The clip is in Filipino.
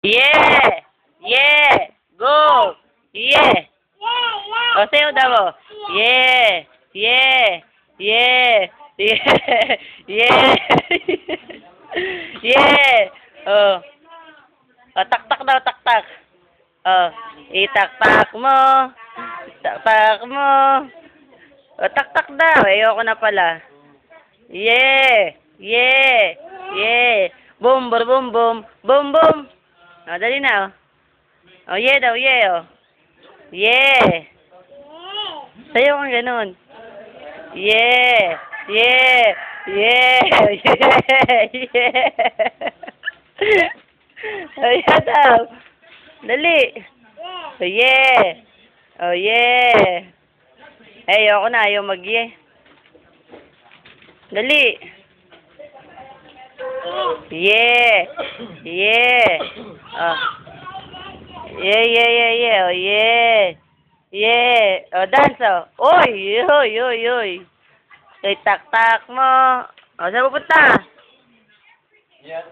Yeah! Yeah! Go! Yeah! O, sayo daw mo. Yeah! Yeah! Yeah! Yeah! Yeah! Yeah! Oh. O, taktak daw, taktak. Oh, itaktak mo. Taktak mo. O, taktak daw. Ayoko na pala. Yeah! Yeah! Yeah! Boom, boom, boom, boom. Boom, boom. O, dali na, oh. Oh, yeah daw, yeah, oh. Yeah! Sayo kang ganun. Yeah! Yeah! Yeah! Yeah! Yeah! Ayan daw. Dali. Oh, yeah! Oh, yeah! Ay, ayoko na, ayaw mag-yeah. Dali. Yeah! Yeah! Oh. Yeah, yeah, yeah, yeah. Oh, yeah. Yeah. Oh, dance, oh. Oy, oy, oy, oy. Ay, tak-tak mo. Oh, saan pupunta? Yeah.